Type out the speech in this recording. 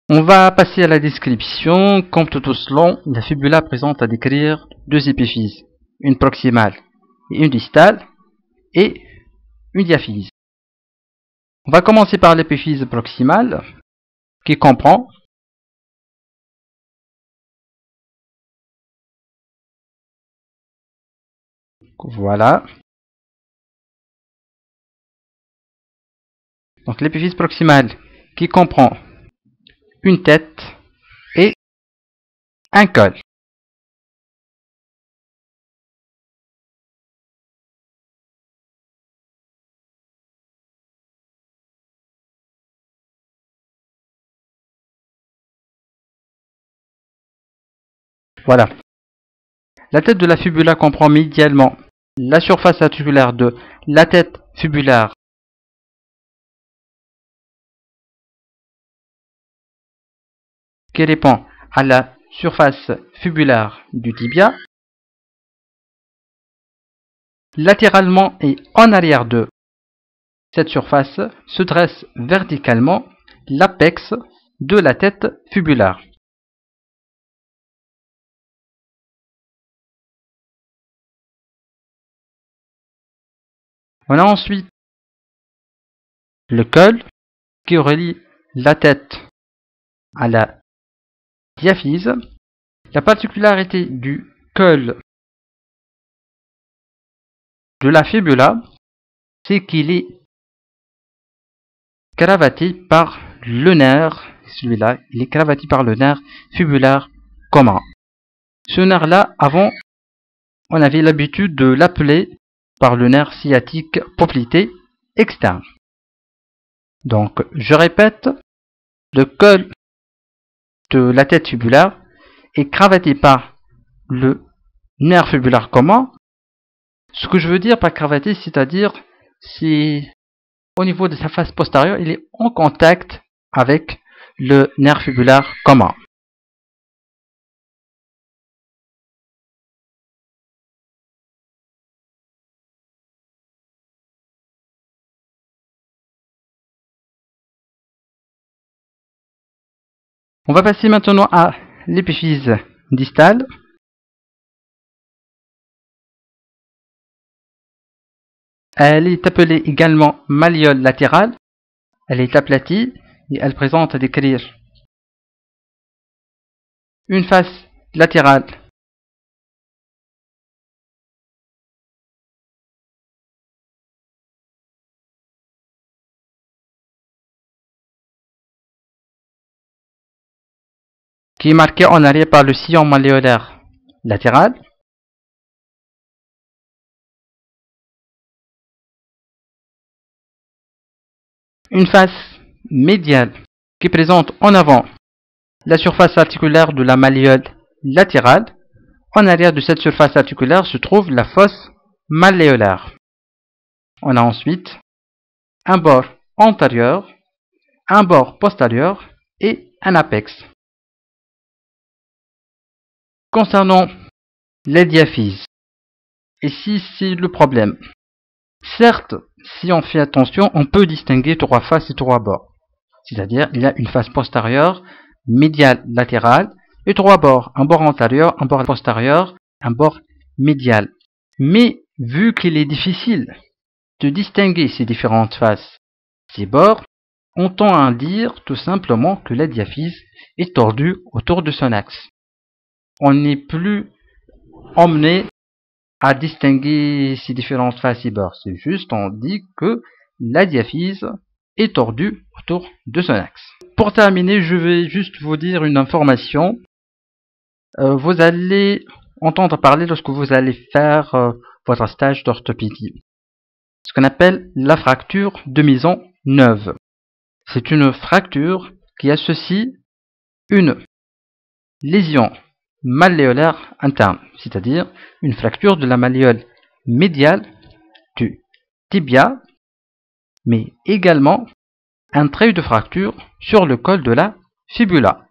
On va passer à la description. Comme tout au long, la fibula présente à décrire deux épiphyses, une proximale et une distale, et une diaphyse. On va commencer par l'épiphyse proximale, qui comprend voilà. Donc l'épiphyse proximale qui comprend une tête et un col. Voilà. La tête de la fibula comprend médialement la surface articulaire de la tête fibulaire qui répond à la surface fibulaire du tibia. Latéralement et en arrière de cette surface se dresse verticalement l'apex de la tête fibulaire. On a ensuite le col qui relie la tête à la diaphyse. La particularité du col de la fibula, c'est qu'il est cravaté par le nerf, celui-là, il est cravaté par le nerf fibulaire commun. Ce nerf-là, avant, on avait l'habitude de l'appeler par le nerf sciatique poplité externe. Donc, je répète, le col de la tête fibulaire est cravaté par le nerf fibulaire commun. Ce que je veux dire par cravaté, c'est-à-dire, c'est au niveau de sa face postérieure, il est en contact avec le nerf fibulaire commun. On va passer maintenant à l'épiphyse distale. Elle est appelée également malléole latérale. Elle est aplatie et elle présente à décrire une face latérale qui est marquée en arrière par le sillon malléolaire latéral. Une face médiale qui présente en avant la surface articulaire de la malléole latérale. En arrière de cette surface articulaire se trouve la fosse malléolaire. On a ensuite un bord antérieur, un bord postérieur et un apex. Concernant les diaphyses, ici c'est le problème. Certes, si on fait attention, on peut distinguer trois faces et trois bords. C'est-à-dire, il y a une face postérieure, médiale, latérale, et trois bords. Un bord antérieur, un bord postérieur, un bord médial. Mais, vu qu'il est difficile de distinguer ces différentes faces, ces bords, on tend à dire tout simplement que la diaphyse est tordue autour de son axe. On n'est plus emmené à distinguer ces différentes faces et bords. C'est juste, on dit que la diaphyse est tordue autour de son axe. Pour terminer, je vais juste vous dire une information. Vous allez entendre parler lorsque vous allez faire votre stage d'orthopédie. Ce qu'on appelle la fracture de maison neuve. C'est une fracture qui associe une lésion malléolaire interne, c'est-à-dire une fracture de la malléole médiale du tibia, mais également un trait de fracture sur le col de la fibula.